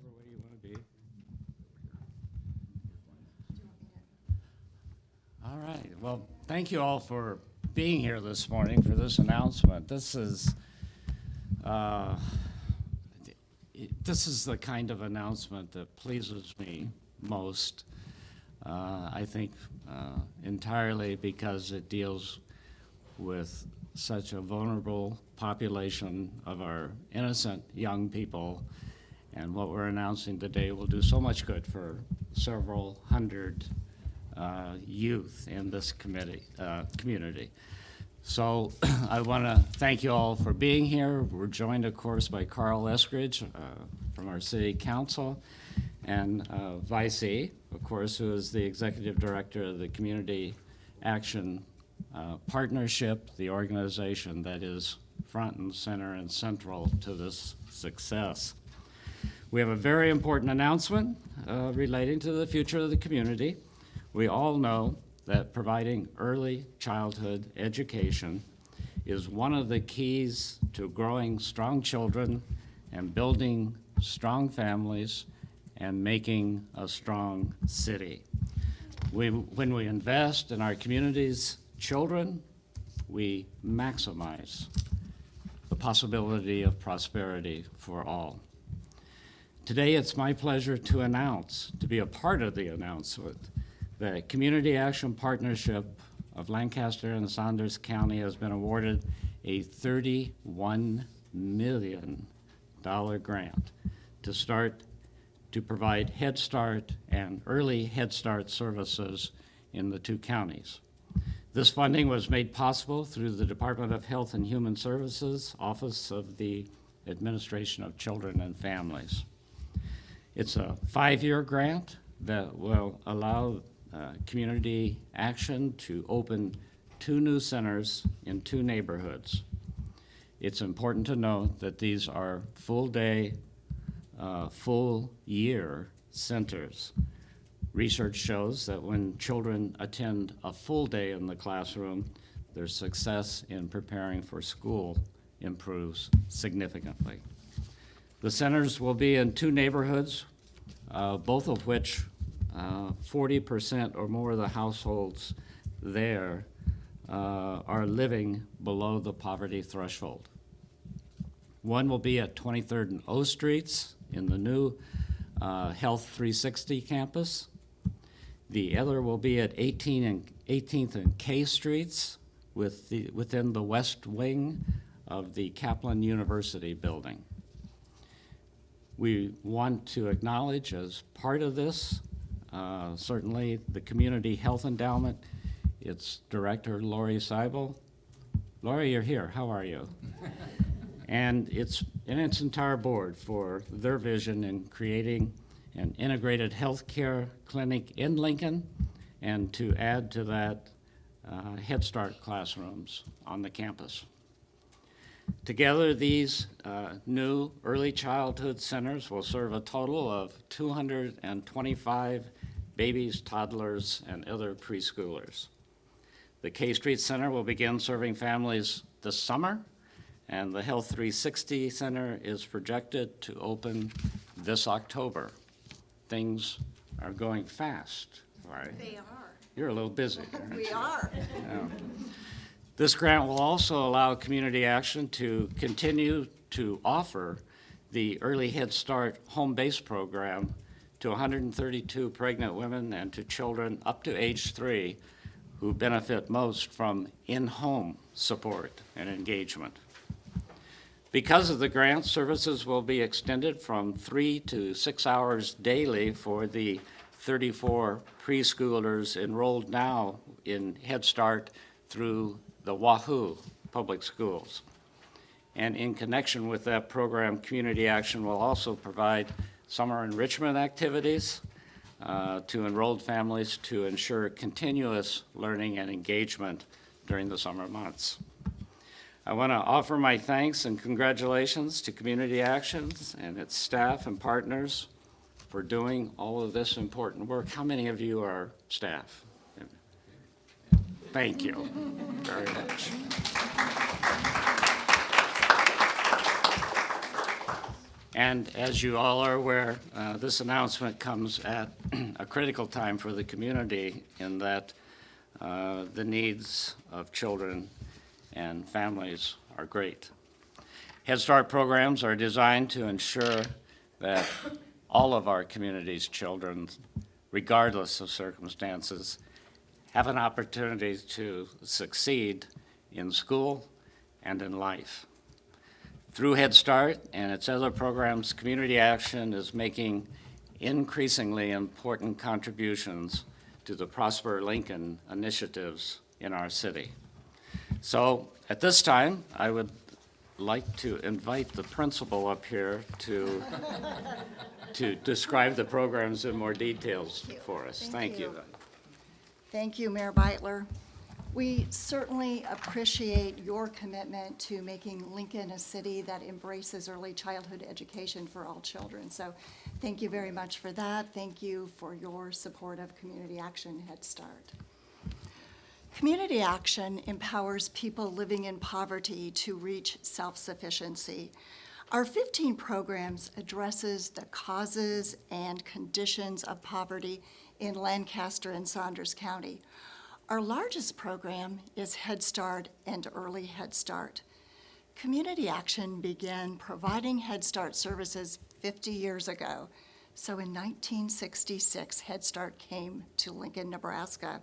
whichever way you want to be. All right. Well, thank you all for being here this morning for this announcement. This is the kind of announcement that pleases me most. I think entirely because it deals with such a vulnerable population of our innocent young people, and what we're announcing today will do so much good for several hundred youth in this community. So I want to thank you all for being here. We're joined, of course, by Carl Eskridge from our City Council, and Vicey, of course, who is the Executive Director of the Community Action Partnership, the organization that is front and center and central to this success. We have a very important announcement relating to the future of the community. We all know that providing early childhood education is one of the keys to growing strong children and building strong families and making a strong city. When we invest in our community's children, we maximize the possibility of prosperity for all. Today, it's my pleasure to be a part of the announcement. The Community Action Partnership of Lancaster and Saunders County has been awarded a $31 million grant to provide Head Start and early Head Start services in the two counties. This funding was made possible through the Department of Health and Human Services, Office of the Administration of Children and Families. It's a 5-year grant that will allow Community Action to open 2 new centers in 2 neighborhoods. It's important to note that these are full-day, full-year centers. Research shows that when children attend a full day in the classroom, their success in preparing for school improves significantly. The centers will be in 2 neighborhoods, both of which 40% or more of the households there are living below the poverty threshold. One will be at 23rd and O Streets in the new Health 360 campus. The other will be at 18th and K Streets within the west wing of the Kaplan University building. We want to acknowledge as part of this, certainly the Community Health Endowment, its director, Lori Seibel. Lori, you're here. How are you? And its entire board for their vision in creating an integrated healthcare clinic in Lincoln, and to add to that Head Start classrooms on the campus. Together, these new early childhood centers will serve a total of 225 babies, toddlers, and other preschoolers. The K Street Center will begin serving families this summer, and the Health 360 Center is projected to open this October. Things are going fast, right? They are. You're a little busy. We are. Yeah. This grant will also allow Community Action to continue to offer the Early Head Start home-based program to 132 pregnant women and to children up to age 3 who benefit most from in-home support and engagement. Because of the grant, services will be extended from 3 to 6 hours daily for the 34 preschoolers enrolled now in Head Start through the Wahoo Public Schools. And in connection with that program, Community Action will also provide summer enrichment activities to enrolled families to ensure continuous learning and engagement during the summer months. I want to offer my thanks and congratulations to Community Actions and its staff and partners for doing all of this important work. How many of you are staff? Thank you very much. And as you all are aware, this announcement comes at a critical time for the community in that the needs of children and families are great. Head Start programs are designed to ensure that all of our community's children, regardless of circumstances, have an opportunity to succeed in school and in life. Through Head Start and its other programs, Community Action is making increasingly important contributions to the Prosper Lincoln initiatives in our city. So at this time, I would like to invite the principal up here to describe the programs in more details for us. Thank you. Thank you, Mayor Beitler. We certainly appreciate your commitment to making Lincoln a city that embraces early childhood education for all children. So thank you very much for that. Thank you for your support of Community Action Head Start. Community Action empowers people living in poverty to reach self-sufficiency. Our 15 programs addresses the causes and conditions of poverty in Lancaster and Saunders County. Our largest program is Head Start and Early Head Start. Community Action began providing Head Start services 50 years ago. So in 1966, Head Start came to Lincoln, Nebraska.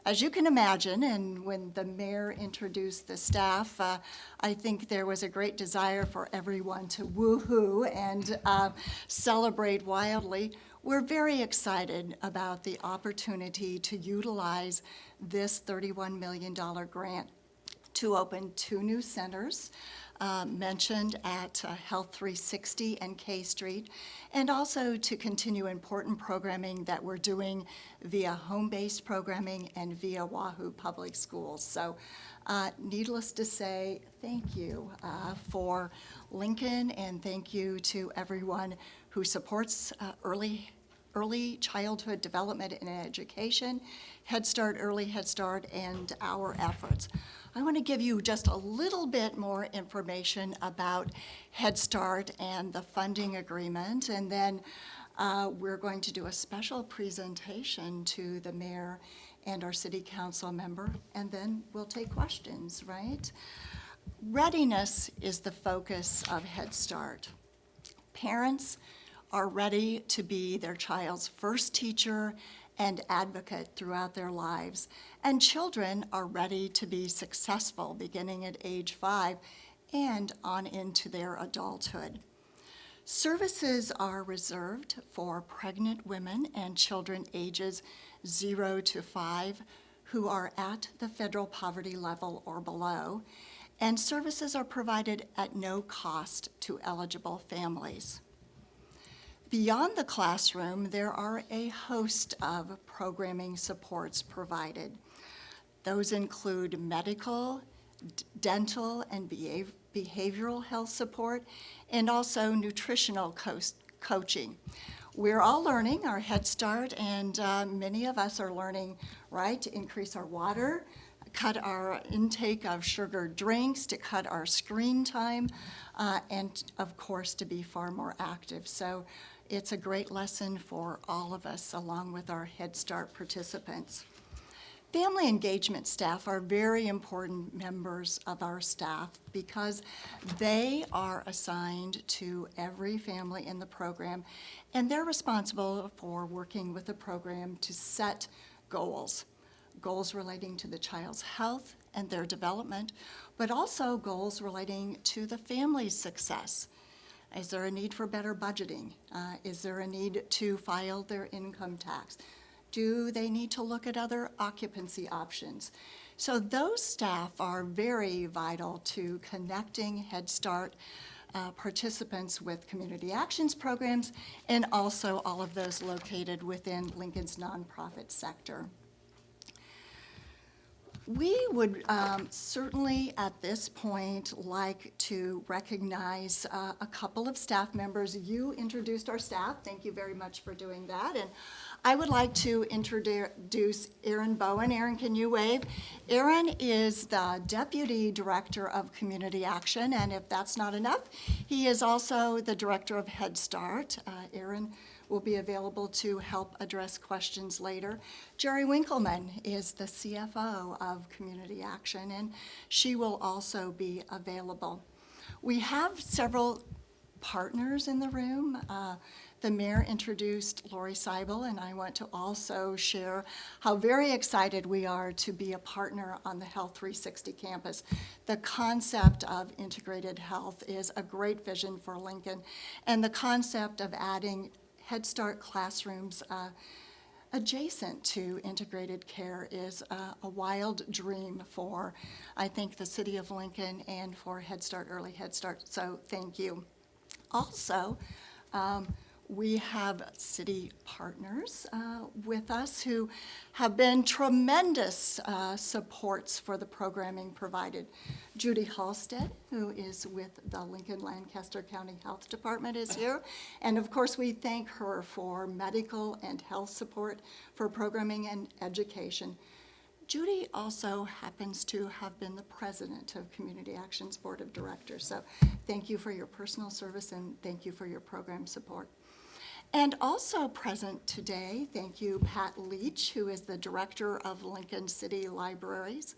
As you can imagine, and when the mayor introduced the staff, I think there was a great desire for everyone to woo-hoo and celebrate wildly. We're very excited about the opportunity to utilize this $31 million grant to open 2 new centers mentioned at Health 360 and K Street, and also to continue important programming that we're doing via home-based programming and via Wahoo Public Schools. So needless to say, thank you for Lincoln, and thank you to everyone who supports early childhood development and education, Head Start, Early Head Start, and our efforts. I want to give you just a little bit more information about Head Start and the funding agreement, and then we're going to do a special presentation to the mayor and our city council member, and then we'll take questions, right? Readiness is the focus of Head Start. Parents are ready to be their child's first teacher and advocate throughout their lives. And children are ready to be successful beginning at age 5 and on into their adulthood. Services are reserved for pregnant women and children ages 0 to 5 who are at the federal poverty level or below, and services are provided at no cost to eligible families. Beyond the classroom, there are a host of programming supports provided. Those include medical, dental, and behavioral health support, and also nutritional coaching. We're all learning our Head Start, and many of us are learning, right, to increase our water, cut our intake of sugar drinks, to cut our screen time, and of course to be far more active. So it's a great lesson for all of us, along with our Head Start participants. Family engagement staff are very important members of our staff because they are assigned to every family in the program, and they're responsible for working with the program to set goals relating to the child's health and their development, but also goals relating to the family's success. Is there a need for better budgeting? Is there a need to file their income tax? Do they need to look at other occupancy options? So those staff are very vital to connecting Head Start participants with Community Actions programs, and also all of those located within Lincoln's nonprofit sector. We would certainly at this point like to recognize a couple of staff members. You introduced our staff. Thank you very much for doing that. And I would like to introduce Aaron Bowen. Aaron, can you wave? Aaron is the Deputy Director of Community Action, and if that's not enough, he is also the Director of Head Start. Aaron will be available to help address questions later. Jerry Winkleman is the CFO of Community Action, and she will also be available. We have several partners in the room. The mayor introduced Lori Seibel, and I want to also share how very excited we are to be a partner on the Health 360 campus. The concept of integrated health is a great vision for Lincoln, and the concept of adding Head Start classrooms adjacent to integrated care is a wild dream for, I think, the city of Lincoln and for Head Start, Early Head Start, so thank you. Also, we have city partners with us who have been tremendous supports for the programming provided. Judy Halstead, who is with the Lincoln Lancaster County Health Department, is here. And of course, we thank her for medical and health support for programming and education. Judy also happens to have been the president of Community Action's Board of Directors. So thank you for your personal service and thank you for your program support. And also present today, thank you, Pat Leach, who is the director of Lincoln City Libraries.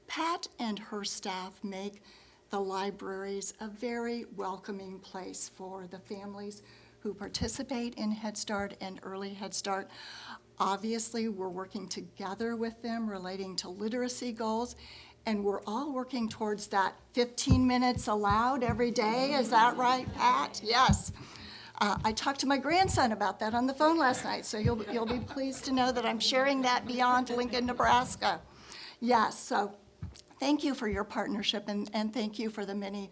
Pat and her staff make the libraries a very welcoming place for the families who participate in Head Start and Early Head Start. Obviously, we're working together with them relating to literacy goals, and we're all working towards that 15 minutes allowed every day. Is that right, Pat? Yes. I talked to my grandson about that on the phone last night, so you'll be pleased to know that I'm sharing that beyond Lincoln, Nebraska. Yes, so thank you for your partnership, and thank you for the many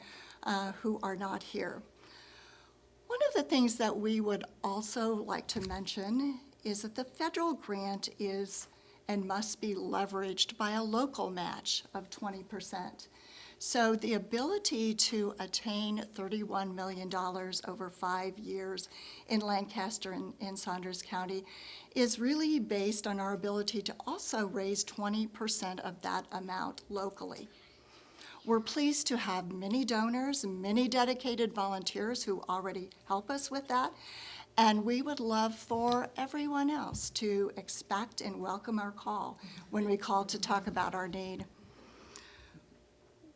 who are not here. One of the things that we would also like to mention is that the federal grant is and must be leveraged by a local match of 20%. So the ability to attain $31 million over 5 years in Lancaster and Saunders County is really based on our ability to also raise 20% of that amount locally. We're pleased to have many donors, many dedicated volunteers who already help us with that, and we would love for everyone else to expect and welcome our call when we call to talk about our need.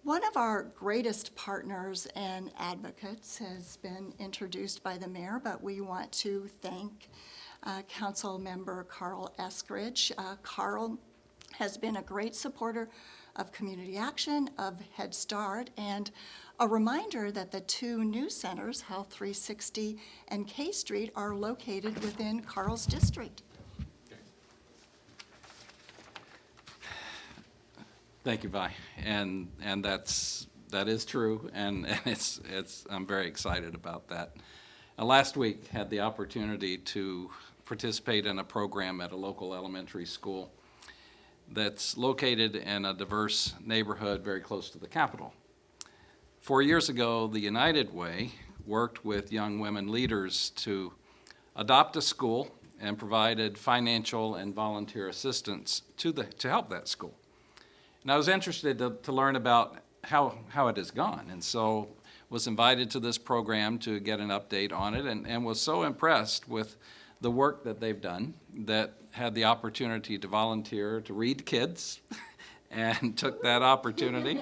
One of our greatest partners and advocates has been introduced by the mayor, but we want to thank Council Member Carl Eskridge. Carl has been a great supporter of Community Action, of Head Start, and a reminder that the two new centers, Health 360 and K Street, are located within Carl's district. Thank you, Vi, and that is true, and it's I'm very excited about that. Last week, had the opportunity to participate in a program at a local elementary school that's located in a diverse neighborhood very close to the Capitol. 4 years ago, the United Way worked with young women leaders to adopt a school and provided financial and volunteer assistance to help that school. And I was interested to learn about how it has gone, and so was invited to this program to get an update on it, and was so impressed with the work that they've done that had the opportunity to volunteer to read to kids and took that opportunity.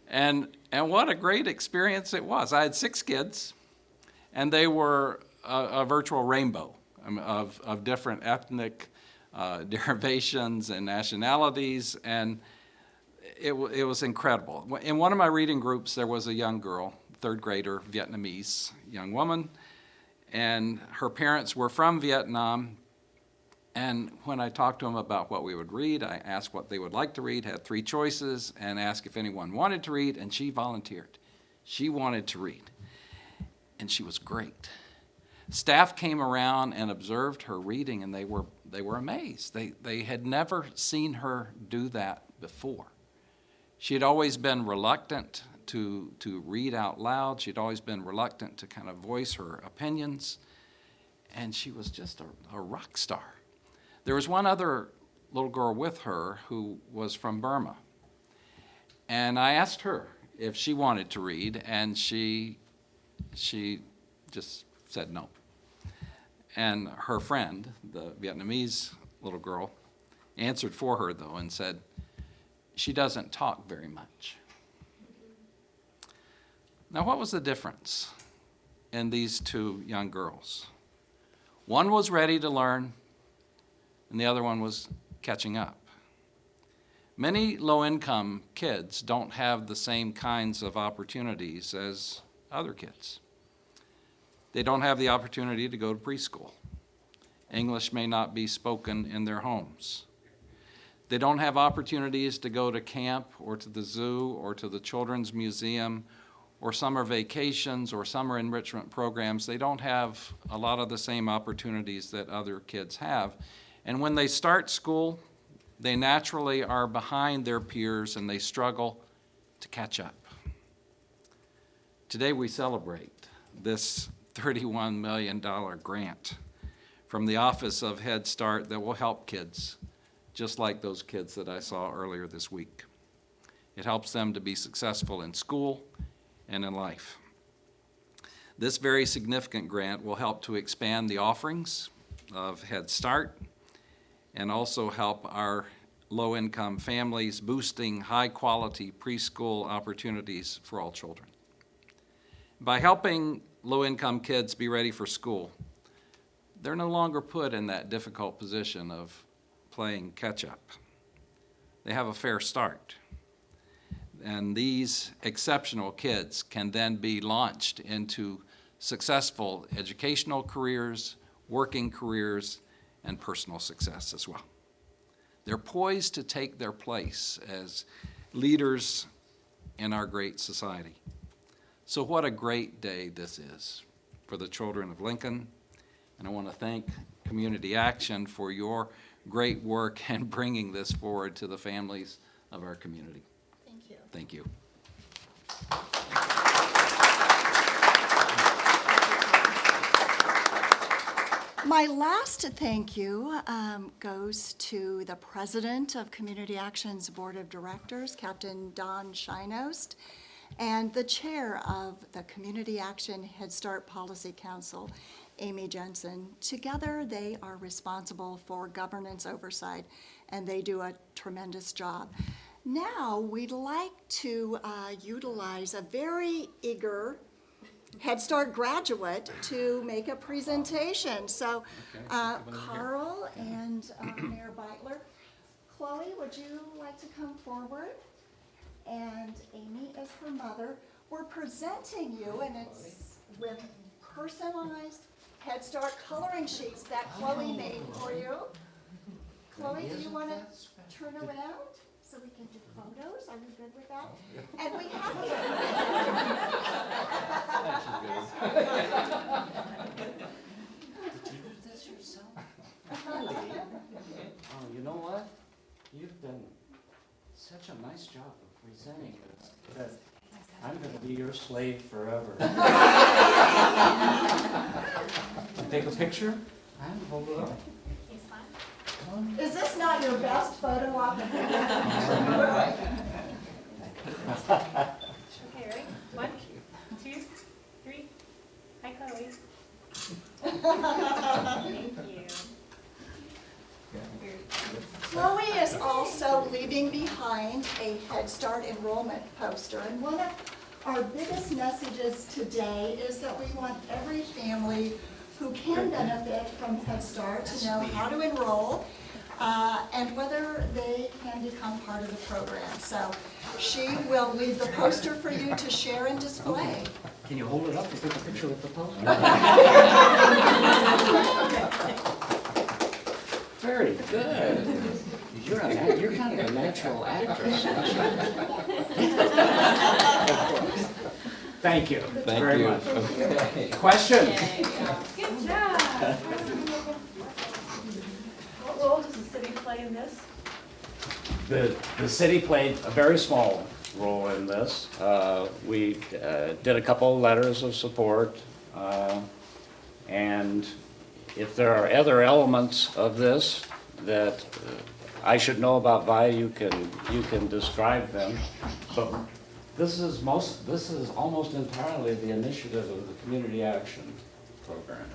And what a great experience it was. I had 6 kids, and they were a virtual rainbow of different ethnic derivations and nationalities, and it was incredible. In one of my reading groups, there was a young girl, 3rd grader, Vietnamese young woman, and her parents were from Vietnam. And when I talked to them about what we would read, I asked what they would like to read, had 3 choices, and asked if anyone wanted to read, and she volunteered. She wanted to read, and she was great. Staff came around and observed her reading, and they were amazed. They had never seen her do that before. She had always been reluctant to read out loud. She'd always been reluctant to kind of voice her opinions. and she was just a rock star. There was one other little girl with her who was from Burma. And I asked her if she wanted to read, and she just said no. And her friend, the Vietnamese little girl, answered for her, though, and said, she doesn't talk very much. Now, what was the difference in these two young girls? One was ready to learn, and the other one was catching up. Many low-income kids don't have the same kinds of opportunities as other kids. They don't have the opportunity to go to preschool. English may not be spoken in their homes. They don't have opportunities to go to camp or to the zoo or to the children's museum or summer vacations or summer enrichment programs. They don't have a lot of the same opportunities that other kids have. And when they start school, they naturally are behind their peers and they struggle to catch up. Today we celebrate this $31 million grant from the Office of Head Start that will help kids just like those kids that I saw earlier this week. It helps them to be successful in school and in life. This very significant grant will help to expand the offerings of Head Start and also help our low-income families, boosting high-quality preschool opportunities for all children. By helping low-income kids be ready for school, they're no longer put in that difficult position of playing catch-up. They have a fair start. And these exceptional kids can then be launched into successful educational careers, working careers, and personal success as well. They're poised to take their place as leaders in our great society. So what a great day this is for the children of Lincoln. And I want to thank Community Action for your great work and bringing this forward to the families of our community. Thank you. Thank you. My last thank you goes to the president of Community Action's Board of Directors, Captain Don Shinost, and the chair of the Community Action Head Start Policy Council, Amy Jensen. Together, they are responsible for governance oversight, and they do a tremendous job. Now, we'd like to utilize a very eager Head Start graduate to make a presentation. So Carl and Mayor Beitler, Chloe, would you like to come forward? And Amy is her mother. We're presenting you, and it's with personalized Head Start coloring sheets that Chloe made for you. Chloe, do you want to turn around so we can do photos? Are you good with that? And we have Did you do this yourself? Really? Oh, you know what? You've done such a nice job of presenting this that I'm going to be your slave forever. Take a picture and hold it up. Is this not your best photo op? Okay, ready? 1, 2, 3. Hi, Chloe. Thank you. Chloe is also leaving behind a Head Start enrollment poster. And one of our biggest messages today is that we want every family who can benefit from Head Start to know how to enroll and whether they can become part of the program. So she will leave the poster for you to share and display. Can you hold it up and take a picture with the post? Very good. You're kind of a natural actress, aren't you? Of course. Thank you very much. Okay. Question? Good job. What role does the city play in this? The city played a very small role in this. We did a couple of letters of support, and if there are other elements of this that I should know about VIA, you can describe them. But this is almost entirely the initiative of the Community Action Program.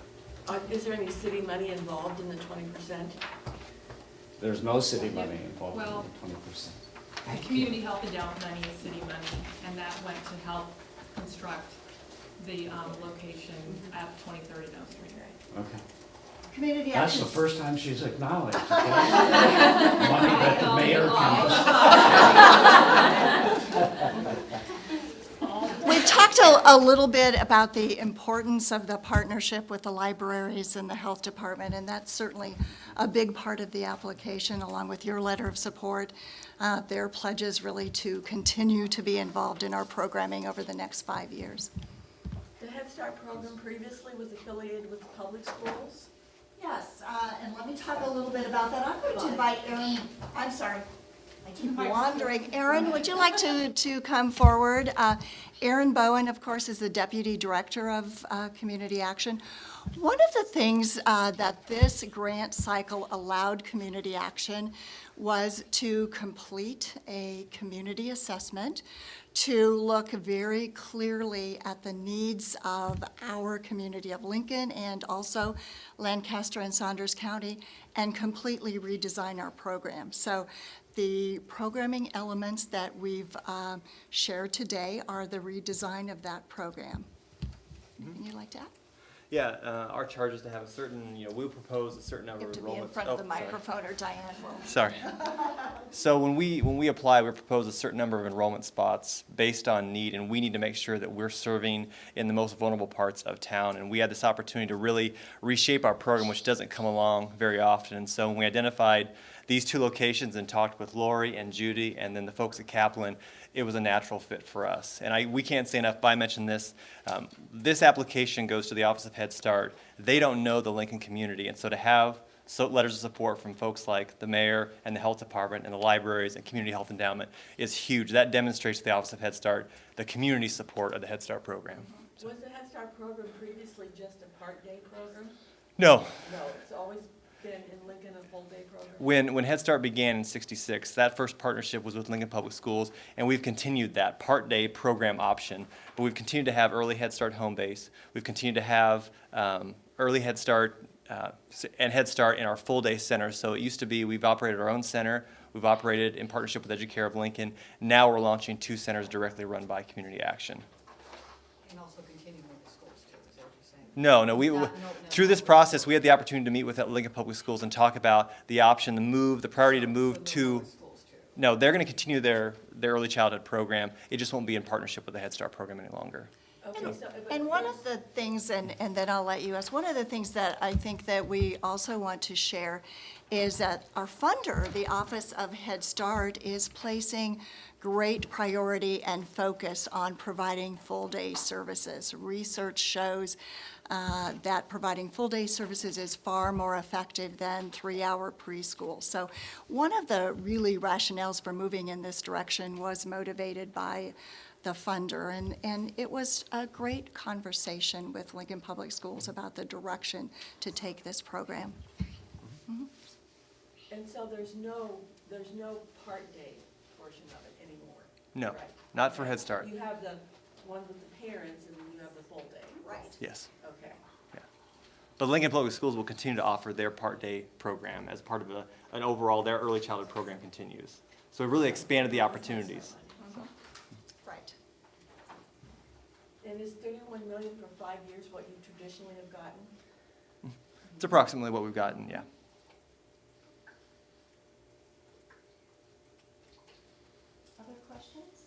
Is there any city money involved in the 20%? There's no city money involved in Well- the 20%. The community health endowment money is city money, and that went to help construct the location at 2030 Mill Street. Okay. Community That's action. the first time she's acknowledged. Okay? Money that the mayor can. We've talked a little bit about the importance of the partnership with the libraries and the health department, and that's certainly a big part of the application, along with your letter of support. Their pledges really to continue to be involved in our programming over the next 5 years. The Head Start program previously was affiliated with the public schools. Yes, and let me talk a little bit about that. I'm going to invite Erin, I'm sorry. I keep wandering. Erin, would you like to come forward? Erin Bowen, of course, is the Deputy Director of Community Action. One of the things that this grant cycle allowed Community Action was to complete a community assessment, to look very clearly at the needs of our community of Lincoln and also Lancaster and Saunders County, and completely redesign our program. So the programming elements that we've shared today are the redesign of that program. Anything you'd like to add? Yeah, our charge is to have a certain, we'll propose a certain number You have of to be in enrollments. front of the sorry. microphone, or Diane will. Sorry. So when we apply, we propose a certain number of enrollment spots based on need, and we need to make sure that we're serving in the most vulnerable parts of town. And we had this opportunity to really reshape our program, which doesn't come along very often. And so when we identified these two locations and talked with Lori and Judy and then the folks at Kaplan, it was a natural fit for us. And we can't say enough, I mentioned this, this application goes to the Office of Head Start. They don't know the Lincoln community, and so to have letters of support from folks like the mayor and the health department and the libraries and community health endowment is huge. That demonstrates to the Office of Head Start the community support of the Head Start program. Was the Head Start program previously just a part-day program? No, No, it's always been in Lincoln a full-day program? when Head Start began in '66, that first partnership was with Lincoln Public Schools, and we've continued that part-day program option. But we've continued to have early Head Start home base. We've continued to have early Head Start and Head Start in our full-day center. So it used to be we've operated our own center. We've operated in partnership with Educare of Lincoln. Now we're launching 2 centers directly run by Community Action. And also continuing with the schools too, is that what you're saying? No. Through this process, we had the opportunity to meet with Lincoln Public Schools and talk about the option, the priority to move to. Schools too. No, they're going to continue their early childhood program. It just won't be in partnership with the Head Start program any longer. Okay, so, but And one of there's- the things, and then I'll let you ask, one of the things that I think that we also want to share is that our funder, the Office of Head Start, is placing great priority and focus on providing full-day services. Research shows that providing full-day services is far more effective than 3-hour preschool. So one of the really rationales for moving in this direction was motivated by the funder, and it was a great conversation with Lincoln Public Schools about the direction to take this program. And so there's no part-day portion of it anymore? No, Right. not for Okay. Head Start. You have the one with the parents and then you have the full-day? Right. Yes. Okay. But Lincoln Public Schools will continue to offer their part-day program as part of an overall, their early childhood program continues. So we've really expanded the opportunities. Right. And is 31 million for 5 years what you traditionally have gotten? It's approximately what we've gotten, yeah. Other questions?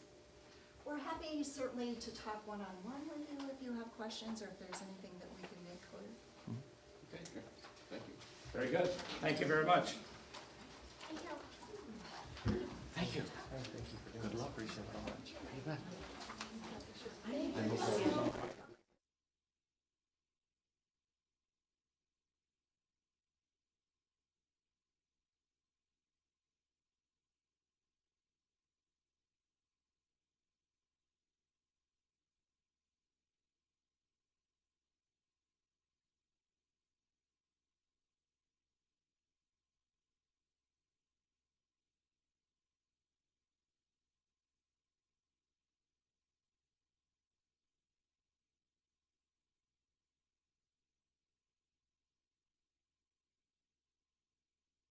We're happy certainly to talk one-on-one with you if you have questions, or if there's anything that we can make clear. Okay, good. Thank you. Very good. Thank you very much. Thank you. Thank you. Good luck. Appreciate it very much.